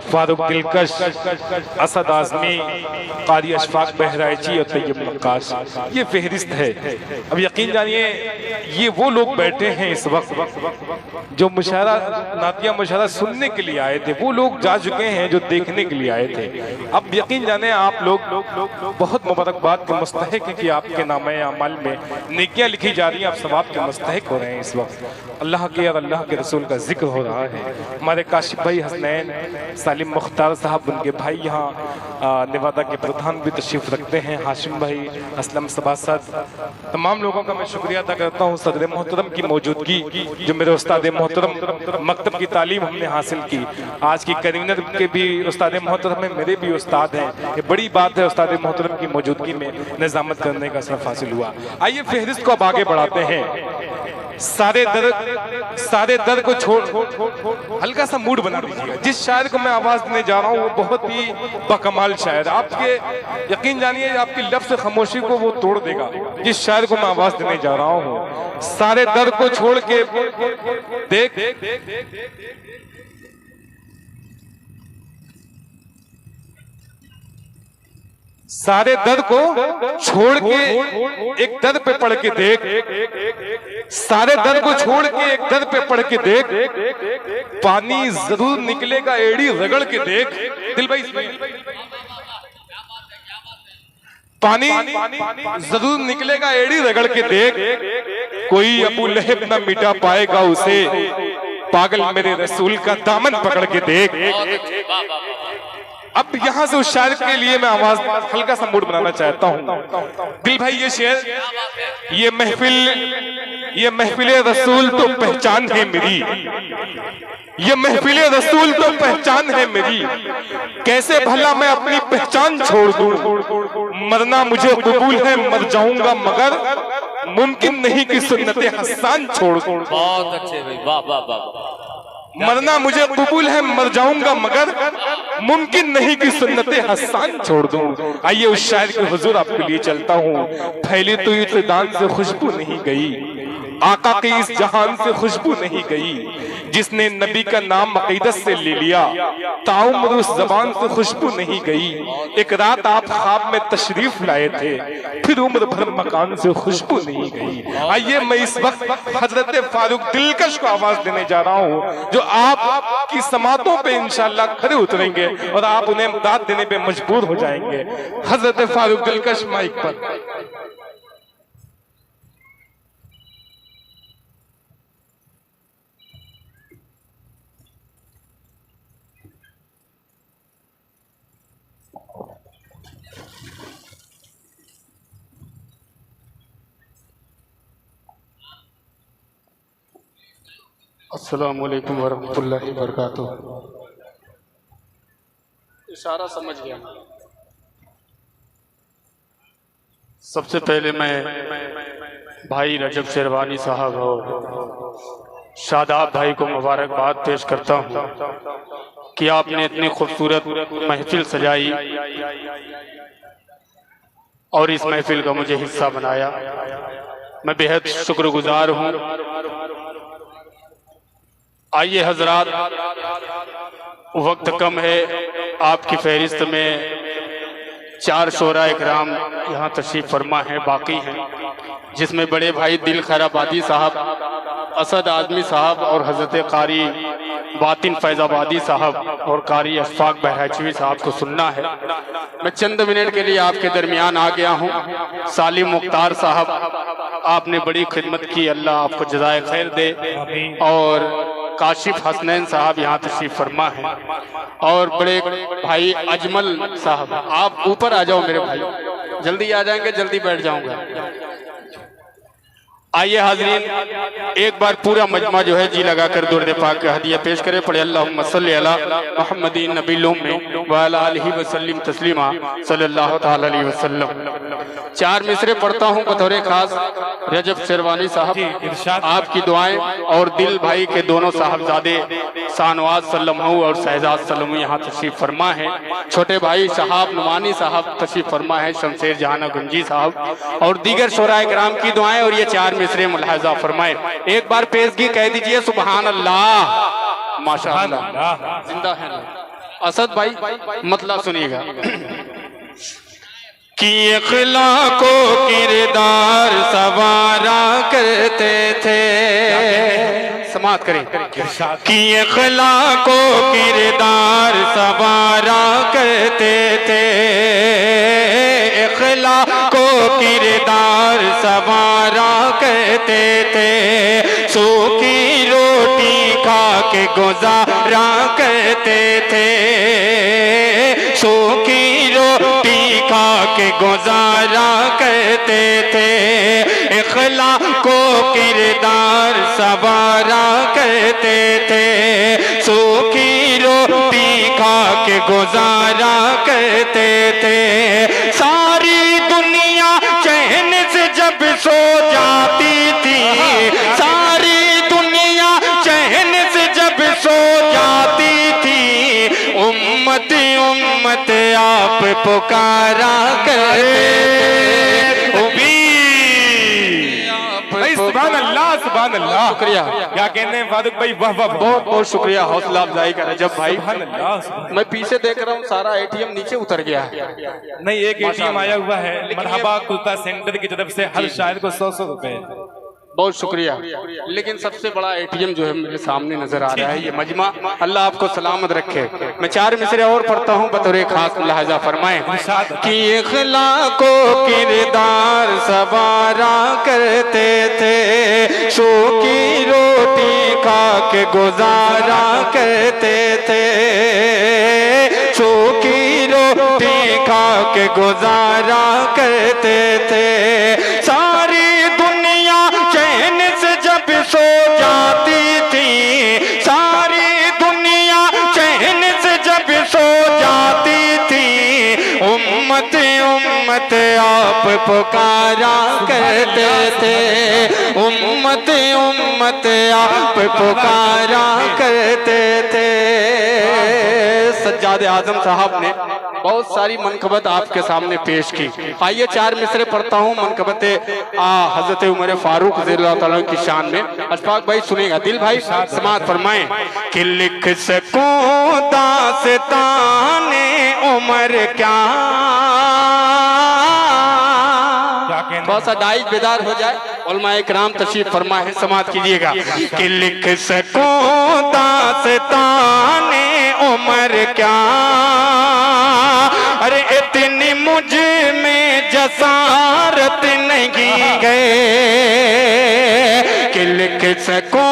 फारूक दिलकश, असद आजमी, कारी अशफाक बहराइची और तैयब नक्काश, ये फहरिस्त है। अब यकीन जानिए ये वो लोग बैठे हैं इस वक्त जो मुशायरा नातिया मुशायरा सुनने के लिए आए थे, वो लोग जा चुके हैं जो देखने के लिए आए थे। अब यकीन जाने आप लोग बहुत मुबारकबाद के मुस्तहिक हैं कि आपके नामे अमल में नेकियां लिखी जा रही हैं, आप सवाब के मुस्तहिक हो रहे हैं। इस वक्त अल्लाह के और अल्लाह के रसूल का जिक्र हो रहा है। हमारे काशिफ भाई हसनैन सालिम मुख्तार साहब, उनके भाई यहाँ नेवादा के प्रधान भी तशरीफ़ रखते हैं, हाशिम भाई, असलम सबासद, तमाम लोगों का मैं शुक्रिया अदा करता हूँ। सदर मोहतरम की मौजूदगी, जो मेरे उस्ताद मोहतरम मकतब की तालीम हमने हासिल की, आज की कन्वीनर के भी उस्ताद मोहतरम में मेरे भी उस्ताद हैं। ये बड़ी बात है, उस्ताद मोहतरम की मौजूदगी में निज़ामत करने का शरफ हासिल हुआ। आइए फहरिस्त को अब आगे बढ़ाते हैं। सारे दर को छोड़ हल्का सा मूड बना दीजिएगा। जिस शायर को मैं आवाज देने जा रहा हूँ वो बहुत ही बकमाल शायर, आपके यकीन जानिए आपकी लफ्ज़ खामोशी को वो तोड़ देगा। जिस शायर को मैं आवाज देने जा रहा हूँ, सारे दर को छोड़ के देख, सारे दर को छोड़ के एक दर पे पढ़ के देख, सारे दर को छोड़ के एक दर पे पढ़ के देख, पानी जरूर निकलेगा एड़ी रगड़ के देख। दिल भाई पानी जरूर निकलेगा एड़ी रगड़ के देख, कोई अबू लहब ना मिटा पाएगा उसे, पागल मेरे रसूल का दामन पकड़ के देख। अब यहां से उस शायर के लिए मैं आवाज हल्का सा मूड बनाना चाहता हूं। दिल भाई ये शेर, ये महफिल रसूल तो पहचान है मेरी, ये महफिल रसूल तो पहचान है मेरी, कैसे भला मैं अपनी पहचान छोड़ दूं, मरना मुझे कबूल है मर जाऊंगा मगर मुमकिन नहीं कि सुन्नते हसन छोड़ दूं। बहुत अच्छे भाई, वाह वाह वाह। मरना मुझे कबूल है मर जाऊंगा मगर मुमकिन नहीं कि सुन्नते हसन छोड़ दूं। आइए उस शायर के हुजूर आपके लिए चलता हूँ। फैली तो इत्तेदान से खुशबू नहीं गई, आका की इस जहान से खुशबू नहीं गई, जिसने नबी का नाम अकीदत से ले लिया, ताउम्र उस जबान से खुशबू नहीं गई। एक रात आप ख्वाब में तशरीफ लाए थे, फिर उम्र भर मकान से खुशबू नहीं गई। आइए मैं इस वक्त हजरत फारूक दिलकश को आवाज देने जा रहा हूँ, जो आपकी समातों पे इंशाअल्लाह खड़े उतरेंगे और आप उन्हें इमदाद देने पे मजबूर हो जाएंगे। हजरत फारूक दिलकश माइक पर। अस्सलामु अलैकुम वरहमतुल्लाहि वबरकातुहू। इशारा समझ गया। सबसे पहले मैं भाई रजब शेरवानी साहब और शादाब भाई को मुबारकबाद पेश करता हूँ कि आपने इतनी खूबसूरत महफिल सजाई और इस महफिल का मुझे हिस्सा बनाया। मैं बेहद शुक्रगुजार हूँ। आइए हजरात, वक्त कम है, आपकी फहरिस्त में 4 शोरा इकराम यहाँ तशरीफ फरमा है, बाकी हैं, जिसमें बड़े भाई दिल खैराबादी साहब, असद आजमी साहब और हजरत कारी बातिन फैजाबादी साहब और कारी अशफाक बहराइची साहब को सुनना है। मैं चंद मिनट के लिए आपके दरमियान आ गया हूँ। सालिम मुख्तार साहब, आपने बड़ी खिदमत की, अल्लाह आपको जज़ाए खैर दे। और काशिफ हसनैन साहब यहाँ तशरीफ फरमा है और बड़े भाई अजमल साहब, आप ऊपर आ जाओ मेरे भाई, जल्दी आ जाएंगे, जल्दी बैठ जाऊंगा। आइए हाजरीन, एक बार पूरा मजमा जो है जी लगाकर दुरूद पाक का हदिया पेश करे। पढ़े अल्लाहुम्मा सल्ली अला मुहम्मदिन नबील उम्मी व अला आलिहि वसल्लम तस्लीमा सल्लल्लाहु तआला अलैहि वसल्लम। 4 मिसरे पढ़ता हूँ बतौर खास रजब शेरवानी साहब, आपकी दुआएं और दिल भाई के दोनों साहबजादे शाहनवाज सल्लमहू और शहजाद सल्लमहू यहाँ तशरीफ फरमा है। छोटे भाई शहाब नुमानी साहब तशरीफ फरमा है, शमशेर जहाना गुंजी साहब और दीगर शोरा इकराम की दुआएं और ये 4 मिसरे मुलाहजा फरमाए। एक बार पेशगी कह दीजिए सुबहान अल्लाह, माशाअल्लाह जिंदा है ना। असद भाई मतलब सुनिएगा कि अखलाको किरदार सवारा करते थे, समात करें कि अखलाको किरदार सवारा करते थे, अखलाको किरदार सवारा करते थे, सूखी रोटी खा के गुजारा करते थे, सूखी रोटी खा के गुजारा करते थे, अखलाको किरदार सवारा करते थे, सूखी रोटी खा के गुजारा करते थे, सारी दुनिया चैन से जब सो जाती थी, सारी दुनिया चैन से जब सो जाती थी, उम्मत उम्मत आप पुकारा करते थे। सुभान अल्लाह सुभान अल्लाह। शुक्रिया। क्या कहते हैं फारूक भाई, वाह वाह बहुत बहुत शुक्रिया, हौसला अफजाई का रजब भाई। सुभान अल्लाह। मैं पीछे देख रहा हूँ सारा एटीएम नीचे उतर गया है। नहीं, एक एटीएम आया हुआ है मरहबा कुर्ता सेंटर की तरफ से हर शायर को 100 रुपए। बहुत शुक्रिया। लेकिन सबसे बड़ा एटीएम जो है मेरे सामने नजर आ रहा है, ये मजमा, अल्लाह आपको सलामत रखे। मैं 4 मिसरे और पढ़ता हूँ बतौर खास मुलाहजा फरमाएं कि अखलाको किरदार सवारा करते थे, सूखी रोटी खा के गुजारा करते थे, सूखी रोटी खा के गुजारा करते थे, सारी दुनिया चैन से जब सो जाती थी, सारी दुनिया चैन से जब सो जाती थी, उम्मत उम्मत आप पुकारा करते थे, उम्मत उम्मत आप पुकारा करते थे। सज्जाद आजम साहब ने बहुत सारी मनकबत आपके सामने पेश की। आइए 4 मिसरे पढ़ता हूँ मनकबत हजरत उमर फारूक रज़ियल्लाहु तआला की शान में। अशफाक भाई सुनेगा, दिल भाई समात फरमाएं कि लिख सकूं दास्ताने उमर क्या, थोड़ा सा डाइज बेदार हो जाए, उलमा इकराम तशरीफ फरमा है, समात कीजिएगा कि लिख सकूं दास्ताने उमर क्या, अरे इतनी मुझ में जसारत नहीं गए कि लिख सकूं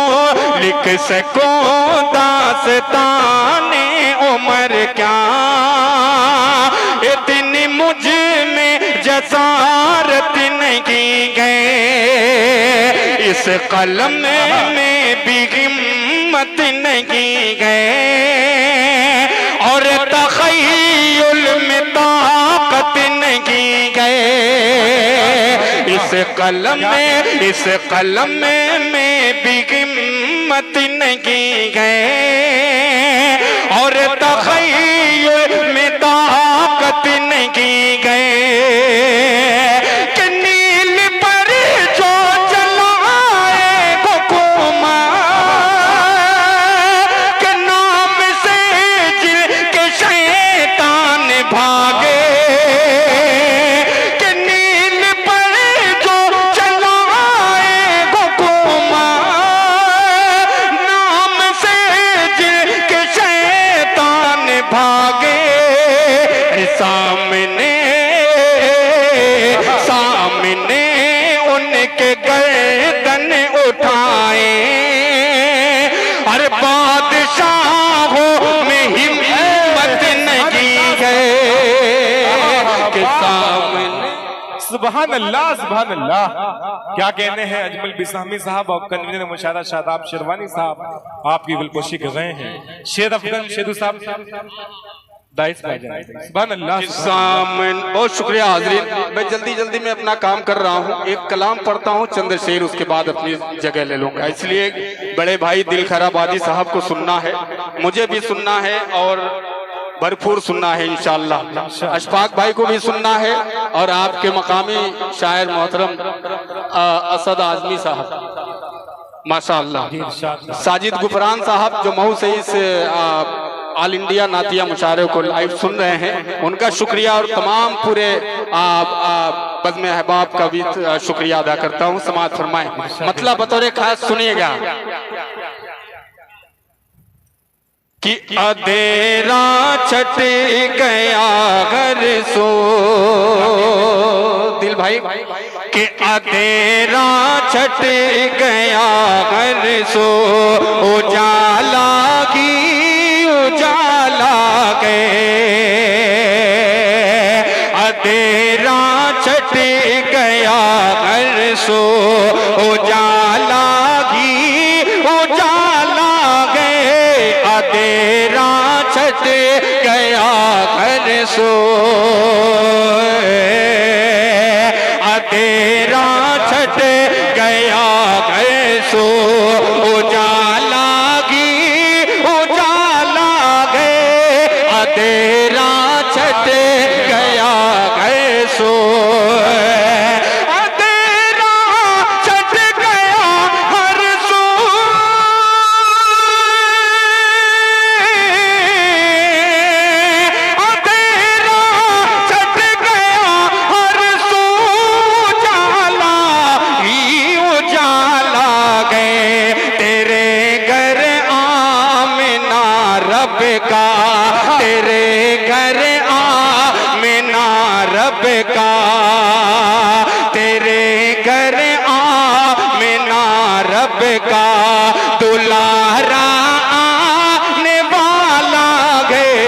दास्ताने उमर क्या, इतनी मुझ में जसारत नहीं गए, इस कलम में भी हिम्मत नहीं गए, और तख़य्युल में ताकत नहीं गए, इस कलम में भी हिम्मत नहीं गए, और तख़य्युल में ताकत नहीं गए, कि नील पर जो चलाए हुकूमत के नाम से जिनके शैतान भागे, कि नील पर जो चलाए हुकूमत नाम से जिनके शैतान भागे, सामने उनके गर्दन उठाए, हर बादशाहों में हिम्मत नहीं गए कि सामने। सुभान अल्लाह सुभान अल्लाह। क्या कहने हैं अजमल बिसामी साहब और कन्वीनर मुशारा शादाब शेरवानी साहब, आपकी गुलपोशी कर रहे हैं। शेर अफगन शेदू साहब बहुत शुक्रिया हाजरीन। मैं जल्दी में अपना काम कर रहा हूँ, एक कलाम पढ़ता हूँ, चंद शेर, उसके बाद अपनी जगह ले लूंगा। इसलिए बड़े भाई दिल खैराबादी साहब को सुनना है, मुझे भी सुनना है और भरपूर सुनना है इंशाअल्लाह। अशफाक भाई को भी सुनना है और आपके मकामी शायर मोहतरम असद आजमी साहब। माशाअल्लाह। साजिद गुफरान साहब जो मऊ से इस ऑल इंडिया नातिया मुशायरे को लाइव सुन रहे हैं, उनका शुक्रिया और तमाम पूरे बज़्म अहबाब का भी शुक्रिया अदा करता हूँ। समाअत फरमाएं। मतलब बतौर खास सुनिएगा कि अधेरा छट गया घर सो, दिल भाई कि अधेरा छट गया घर सो, उजाला की उजाला गए, अधेरा छट गया घर सो, उजाला की उजाला गए, अधेरा छट गया घर सो, अधेरा छट गया घर सो, उजाला की उजाला गए, अधेरा छट गया घर सो, अधेरा छट गया घर सो, अधेरा छट गया घर सो, उजाला ही उजाला गए, तेरे घर आमिना रब का, तेरे घर आमिना रब का, तेरे घर आमिना रब का, दुलारा आने वाला गए।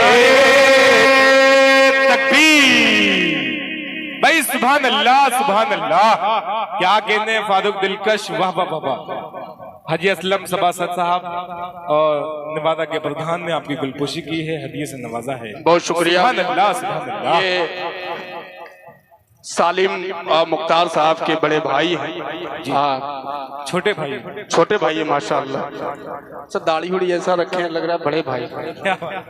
भाई सुभान अल्लाह सुभान अल्लाह, क्या कहने हैं फारूक दिलकश, वाह वाह वाह वाह। हाजी असलम सभासद साहब और नवादा के प्रधान ने आपकी गुलपोशी की है, हदिये से नवाजा है, बहुत शुक्रिया। सुभान अल्लाह सुभान अल्लाह। ये सालिम मुख्तार साहब के बड़े भाई हैं, हाँ छोटे भाई, छोटे भाई है माशाअल्लाह। सर दाढ़ी उड़ी ऐसा रखे लग रहा है बड़े भाई,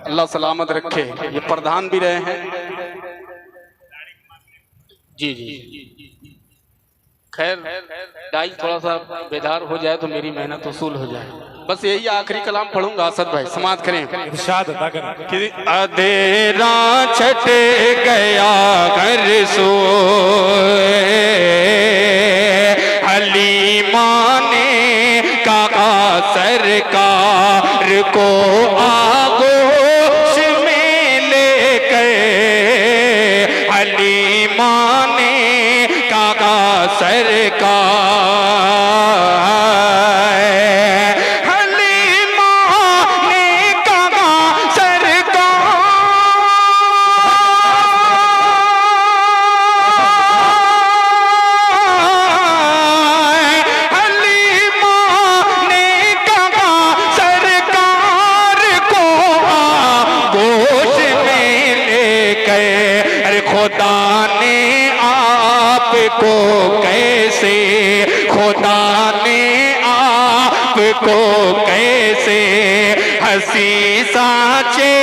अल्लाह सलामत रखे। ये प्रधान भी रहे हैं। जी जी खैर, दाई थोड़ा सा बेदार हो जाए तो मेरी मेहनत वसूल हो जाए। बस यही आखिरी कलाम पढ़ूंगा। असद भाई समाअत करें। इरशाद अता करें कि अधेरा छट गया घर सो, हलीमा ने कहा सरकार को आगोश में ले गए, हलीमा ने कहा सरकार, हलीमा ने कहा सरकार, हलीमा ने कहा सरकार को आगोश में ले गए। अरे खुदा ने आपको कैसे, खुदा ने आपको कैसे हंसी सांचे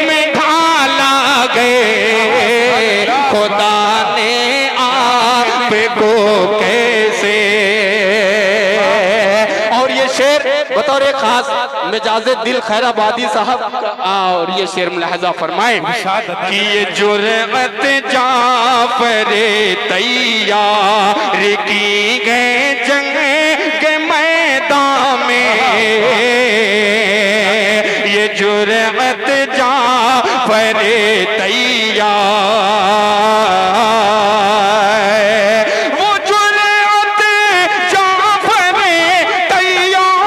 में ढाला गए, खुदा ने आपको कैसे। और ये शेर बतौर एक खास मिजाज दिल खैराबादी साहब, और ये शेर मुलाहजा फरमाए कि ये जुर्अत जाफर तैयार की गए जंग के मैदान में, ये जुर्अत जाफर तैयार, वो जुर्अत जाफर तैयार,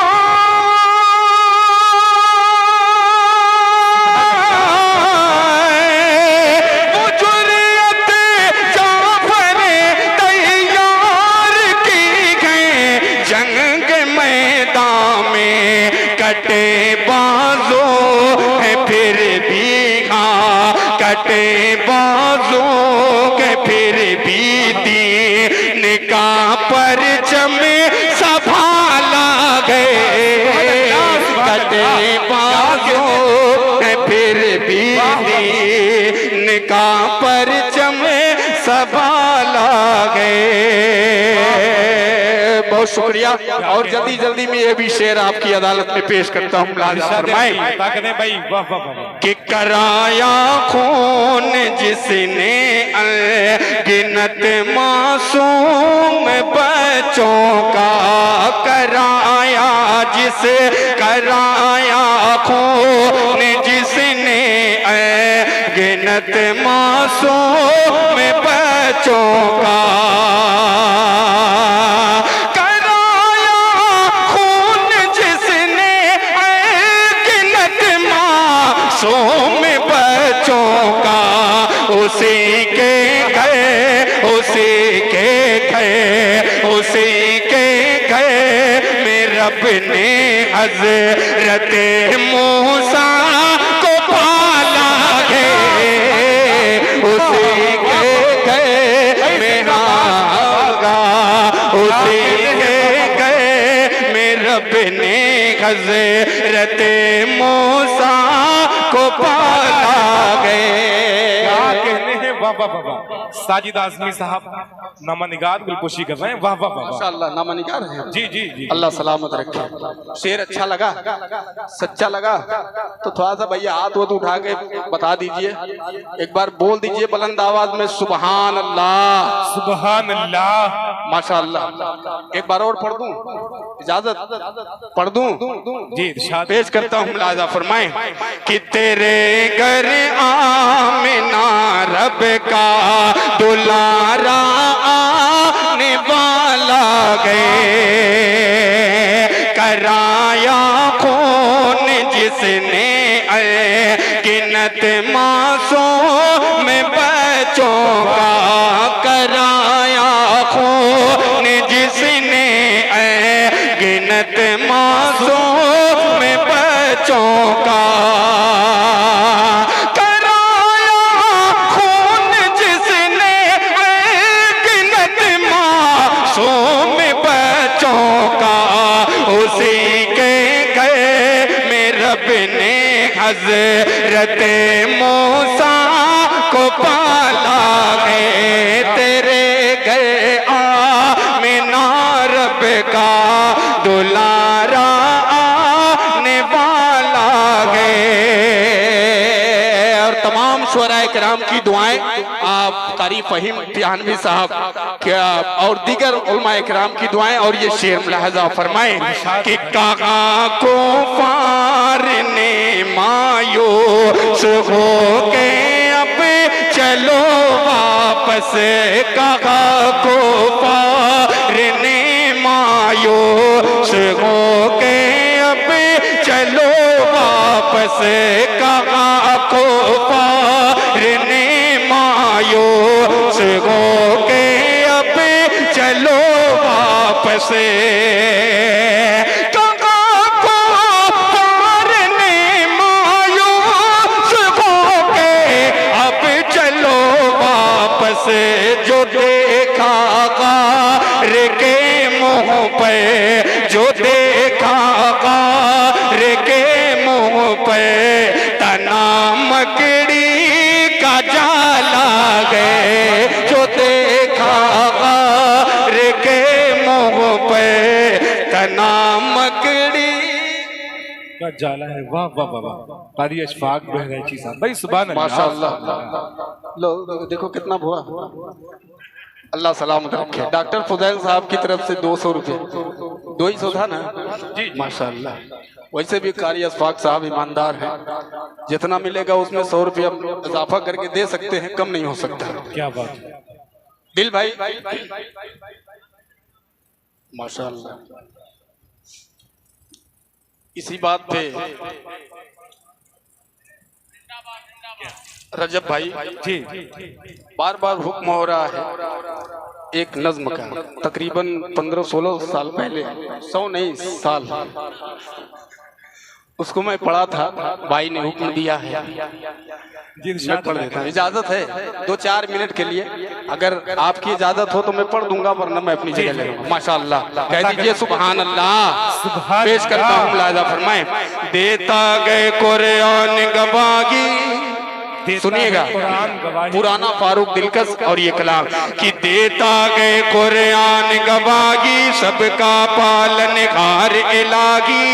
वो जुर्अत जाफर तैयार की गए जंग मैदान में, कटे बाजू है फिर भी, हाँ कटे बाजू के फिर भी दीन का परचम संभाला गए, कटे बाजू है फिर भी दीन का परचम संभाला गए। बहुत शुक्रिया। और जल्दी जल्दी में ये भी शेर आपकी अदालत में पेश करता हूँ। फरमाए भाई वाह वाह वाह कि कराया खून जिसने गिनत मासूम बच्चों का, कराया खून जिसने गिनत मासूम बच्चों का, कराया खून जिसने गिनत मासूम बच्चों का, उसी के में रब ने हजरत मूसा को पाला है, उसी के में उसी के में रब ने हजरत मूसा को पाला गए। क्या कहने हैं, वाह वाह वाह वाह। साजिद आजमी साहब नामानिगार गुलपोशी कर रहे हैं, वाह वाह वाह। माशाअल्लाह नामानिगार है। जी जी जी, अल्लाह सलामत रखे। शेर अच्छा लगा, सच्चा लगा तो थोड़ा सा भैया हाथ वो उठा के बता दीजिए, एक बार बोल दीजिए बुलंद आवाज में सुबहान अल्लाह, सुबहान अल्लाह, माशाअल्लाह। एक बार और पढ़ दूं, इजाजत पढ़ दूं जी इरशाद पेश करता हूँ। मुलाजा फरमाए कि तेरे घर आमिना रब का दुलारा आने वाला गए, कराया खून जिसने गिनत मासूम बच्चों का, कराया खून जिसने गिनत मासूम बच्चों का, कराया खून जिसने गिनत मासूम बच्चों का, उसी के में रब ने हजरत मूसा को पाला है। तेरे घर आमिना रब का दुलारा आने वाला है। और तमाम शुअरा किराम की दुआएं आप कारी फहीम तिहानवी साहब क्या और दीगर उलमा किराम की दुआएं और ये शेर मुलाहजा फरमाएं कि काका को फार ने मायूस हो के अब चलो वापस, काका को फार ने मायूस हो के अब चलो वापस, काका को फार ने मायूस हो के अब चलो वापस, काका को फार ने मायूस हो के अब चलो वापस, जो देखा गार के मुंह पे, जो देखा गार के मुंह पे, तना मकड़ी का जाला गए, जो देखा गार के मुंह पे, तना मकड़ी का जाला है, वाह वाह वाह वाह। कारी अशफाक बहराइची साहब भाई सुभान अल्लाह, माशाअल्लाह। लो देखो कितना हुआ, अल्लाह सलामत रखे। डॉक्टर फुदैल साहब की तरफ से 200 रुपये, 200 था ना जी, माशाअल्लाह। वैसे भी कारी अशफाक साहब ईमानदार हैं, जितना मिलेगा उसमें 100 रुपया इजाफा करके दे सकते हैं, कम नहीं हो सकता। क्या बात है दिल भाई माशाअल्लाह। इसी बात पे रजब भाई जी, बार बार हुक्म हो रहा है एक नज्म का, तकरीबन 15-16 साल पहले, 100 नहीं साल, उसको मैं पढ़ा था, भाई ने हुक्म दिया है, मैं पढ़ देता हूं। इजाजत है 2-4 मिनट के लिए, अगर आपकी इजाजत हो तो मैं पढ़ दूंगा, वरना मैं अपनी जगह ले लूंगा। माशाअल्लाह कह दीजिए सुभान अल्लाह। पेश करता हूँ मुलाहिजा फरमाए, देता गए कुरान गवाही सुनिएगा, पुराना फारूक दिलकश और ये कलाम कि देता गए कुरान गवाही सबका पालनहार इलाही,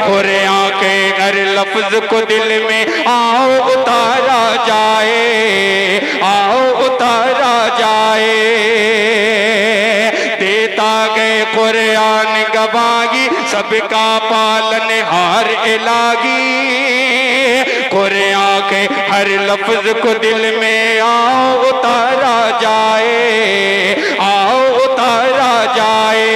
कुरान के हर लफ्ज को दिल में आओ उतारा जाए, आओ उतारा जाए। देता गए कुरान गवाही सबका पालनहार इलाही, कुरान के हर लफ्ज को दिल में आओ उतारा जाए, आओ उतारा जाए।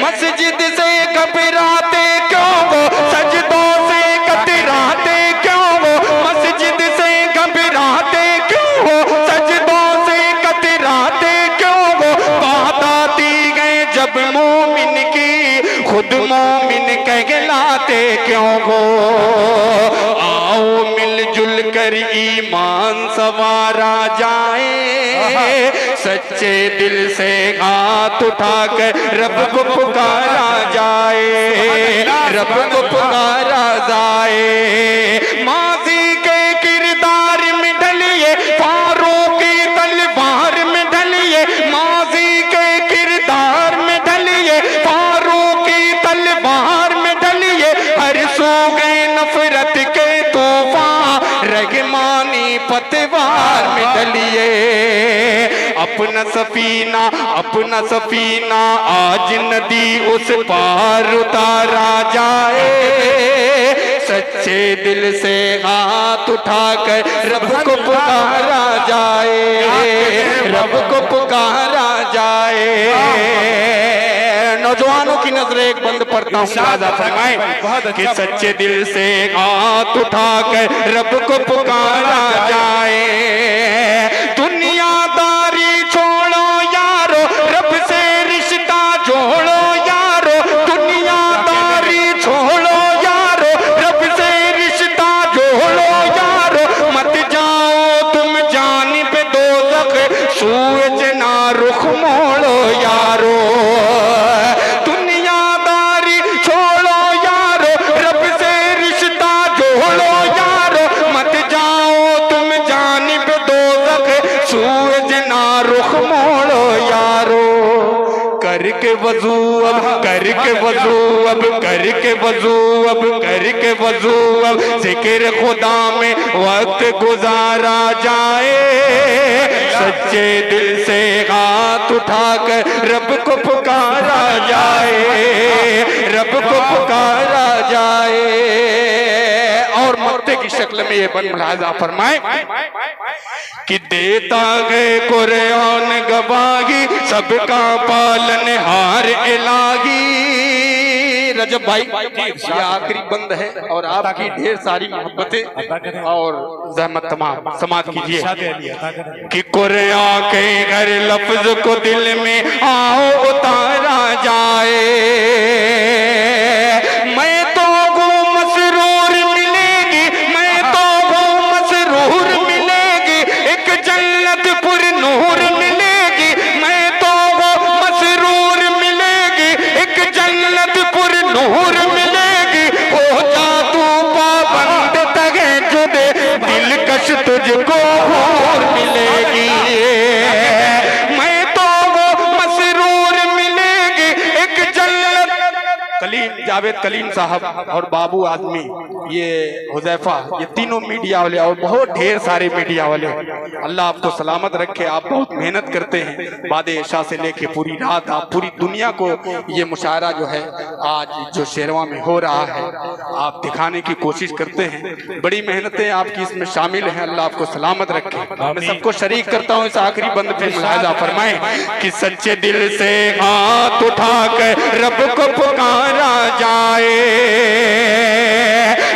मस्जिद से घबराते क्यों वो, सजदों से कतराते क्यों वो, मस्जिद से घबराते क्यों वो, सजदों से कतराते क्यों वो। बात आती गए जब मोमिन की, खुद मोमिन कहलाते क्यों वो। आओ मिलजुल कर ईमान सवारा जाए, सच्चे दिल से हाथ उठाकर रब को पुकारा जाए, रब को पुकारा जाए। माजी के किरदार में ढलिए, फारूक की तलवार में ढलिए, माजी के किरदार में ढलिए, फारूक की तलवार में ढलिए। हर सो गए नफरत के तूफान, रहमानी पतवार में ढलिए। अपना सफीना आज नदी उस पार उतारा जाए, सच्चे दिल से हाथ उठाकर रब को पुकारा जाए, रब को पुकारा जाए। नौजवानों की नजरें एक बंद पड़ता हूँ, राजा फरमाए कि सच्चे दिल से हाथ उठाकर रब को पुकारा जाए। दुनियादारी छोड़ो यारो, रब से रिश्ता जोड़ो यारो, दुनियादारी छोड़ो यारो, रब से रिश्ता जोड़ो यारो। मत जाओ तुम जानिब दोज़ख, सूरज ना रुख मोड़ो यारो। दुनियादारी छोड़ो यारो, रब से रिश्ता जोड़ो यारो। मत जाओ तुम जानिब दोज़ख, सूरज ना रुख मोड़ो यारो। करके वजू अब, करके वजू अब, करके वजू अब, करके वजू अब, जिक्र खुदा में वक्त गुजारा जाए। सच्चे दिल से हाथ उठाकर रब को पुकारा जाए, रब को पुकारा जाए। और मक्ते की शक्ल में ये बन मुलाजा फरमाए कि देता गए कुरान गवाही सबका पालनहार इलाही। रजब भाई ये आखिरी बंद है और आपकी ढेर सारी मोहब्बतें और जहमत तमाम समाज कीजिए कि कुरान के हर लफ्ज को दिल में आओ उतारा जाए। मैं तो वो मसरूर मिलेगी, मैं तो वो मसरूर मिलेगी, एक जन्नत पुर नूर मिलेगी। मैं तो वो मसरूर मिलेगी, एक जन्नत पुर नूर मिलेगी। हो जा तू पाबंद तहज्जुद, दिलकश तुझको हूर मिलेगी। मैं तो वो मसरूर मिलेगी, एक जन्नत। जावेद कलीम साहब और बाबू आदमी, ये हुजैफा, ये तीनों मीडिया वाले और बहुत ढेर सारे मीडिया वाले, अल्लाह आपको सलामत रखे। आप बहुत मेहनत करते हैं, बाद इशा से लेके पूरी रात आप पूरी दुनिया को ये मुशायरा जो है आज जो शेरवा में हो रहा है आप दिखाने की कोशिश करते हैं। बड़ी मेहनतें आपकी इसमें शामिल हैं, अल्लाह आपको सलामत रखे। मैं सबको शरीक करता हूँ इस आखिरी बंद पे मुलाहिजा फरमाएं कि सच्चे दिल से हाथ उठाकर रब को पुकारा जाए।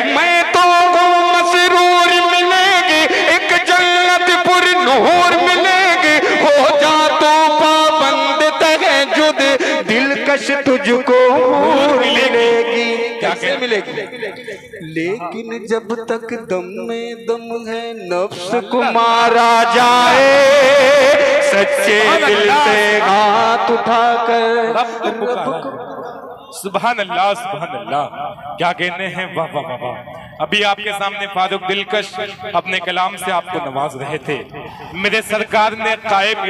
मैं तो वो मसरूर मिलेगी, एक जन्नत पुर नूर मिलेगी। हो जा तो पाबंद तहज्जुद, दिलकश तुझको मिलेगी। कैसे मिलेगी? लेकिन जब तक दम में दम है नफ्स को मारा जाए। सच्चे दिल से हाथ उठाकर सुभान अल्लाह, सुभान अल्लाह, क्या कहने हैं, वाह वाह वाह वाह। अभी आपके सामने फारूक दिलकश अपने कलाम से आपको नवाज रहे थे। मेरे सरकार ने कायम